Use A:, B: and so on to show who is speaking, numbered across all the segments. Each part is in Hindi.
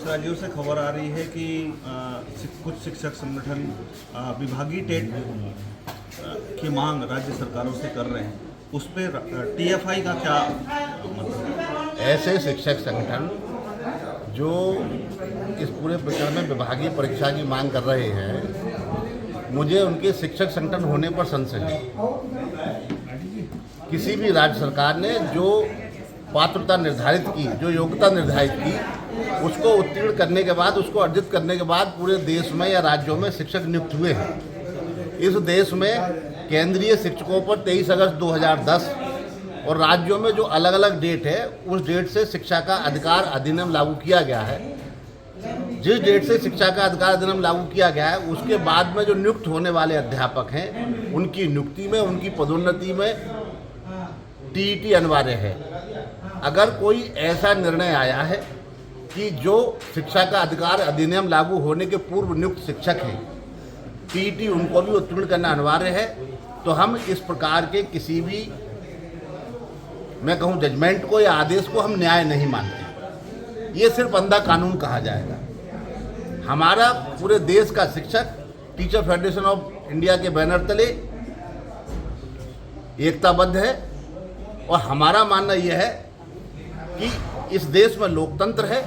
A: राज्यों से खबर आ रही है कि कुछ शिक्षक संगठन विभागीय टेट की मांग राज्य सरकारों से कर रहे हैं, उस पर टीएफआई का क्या मतलब है?
B: ऐसे शिक्षक संगठन जो इस पूरे प्रकरण में विभागीय परीक्षा की मांग कर रहे हैं, मुझे उनके शिक्षक संगठन होने पर संशय है। किसी भी राज्य सरकार ने जो पात्रता निर्धारित की, जो योग्यता निर्धारित की, उसको उत्तीर्ण करने के बाद, उसको अर्जित करने के बाद पूरे देश में या राज्यों में शिक्षक नियुक्त हुए हैं। इस देश में केंद्रीय शिक्षकों पर 23 अगस्त 2010 और राज्यों में जो अलग अलग डेट है, उस डेट से शिक्षा का अधिकार अधिनियम लागू किया गया है। जिस डेट से शिक्षा का अधिकार अधिनियम लागू किया गया है, उसके बाद में जो नियुक्त होने वाले अध्यापक हैं, उनकी नियुक्ति में, उनकी पदोन्नति में टीईटी अनिवार्य है। अगर कोई ऐसा निर्णय आया है कि जो शिक्षा का अधिकार अधिनियम लागू होने के पूर्व नियुक्त शिक्षक हैं, टीईटी उनको भी उत्तीर्ण करना अनिवार्य है, तो हम इस प्रकार के किसी भी, मैं कहूँ, जजमेंट को या आदेश को हम न्याय नहीं मानते। ये सिर्फ अंधा कानून कहा जाएगा। हमारा पूरे देश का शिक्षक टीचर फेडरेशन ऑफ इंडिया के बैनर तले एकताबद्ध है और हमारा मानना यह है कि इस देश में लोकतंत्र है,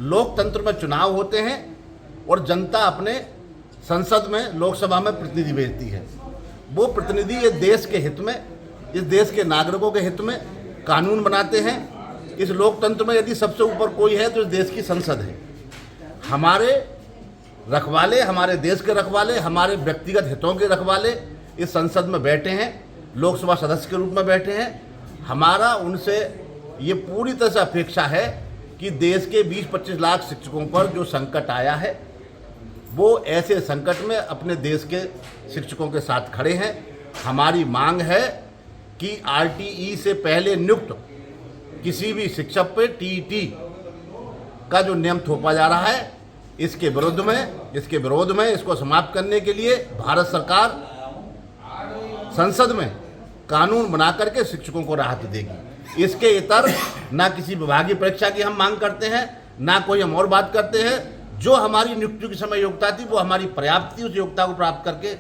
B: लोकतंत्र में चुनाव होते हैं और जनता अपने संसद में, लोकसभा में प्रतिनिधि भेजती है। वो प्रतिनिधि ये देश के हित में, इस देश के नागरिकों के हित में कानून बनाते हैं। इस लोकतंत्र में यदि सबसे ऊपर कोई है तो इस देश की संसद है। हमारे रखवाले, हमारे देश के रखवाले, हमारे व्यक्तिगत हितों के रखवाले इस संसद में बैठे हैं, लोकसभा सदस्य के रूप में बैठे हैं। हमारा उनसे ये पूरी तरह से अपेक्षा है कि देश के 20-25 लाख शिक्षकों पर जो संकट आया है, वो ऐसे संकट में अपने देश के शिक्षकों के साथ खड़े हैं। हमारी मांग है कि आरटीई से पहले नियुक्त किसी भी शिक्षक पे टीईटी का जो नियम थोपा जा रहा है, इसके विरोध में इसको समाप्त करने के लिए भारत सरकार संसद में कानून बना करके शिक्षकों को राहत देगी। इसके इतर ना किसी विभागीय परीक्षा की हम मांग करते हैं, ना कोई हम और बात करते हैं। जो हमारी नियुक्ति के समय योग्यता थी, वो हमारी पर्याप्त थी। उस योग्यता को प्राप्त करके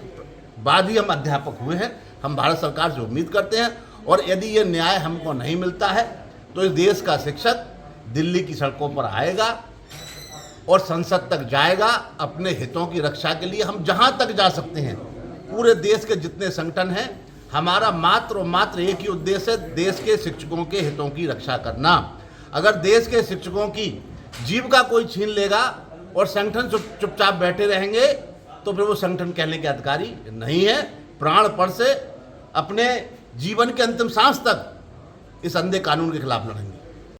B: बाद ही हम अध्यापक हुए हैं। हम भारत सरकार से उम्मीद करते हैं, और यदि ये न्याय हमको नहीं मिलता है तो इस देश का शिक्षक दिल्ली की सड़कों पर आएगा और संसद तक जाएगा अपने हितों की रक्षा के लिए। हम जहाँ तक जा सकते हैं, पूरे देश के जितने संगठन हैं, हमारा मात्र और मात्र एक ही उद्देश्य है, देश के शिक्षकों के हितों की रक्षा करना। अगर देश के शिक्षकों की जीविका कोई छीन लेगा और संगठन चुपचाप बैठे रहेंगे, तो फिर वो संगठन कहने के अधिकारी नहीं है। प्राणपण से अपने जीवन के अंतिम सांस तक इस अंधे कानून के खिलाफ लड़ेंगे।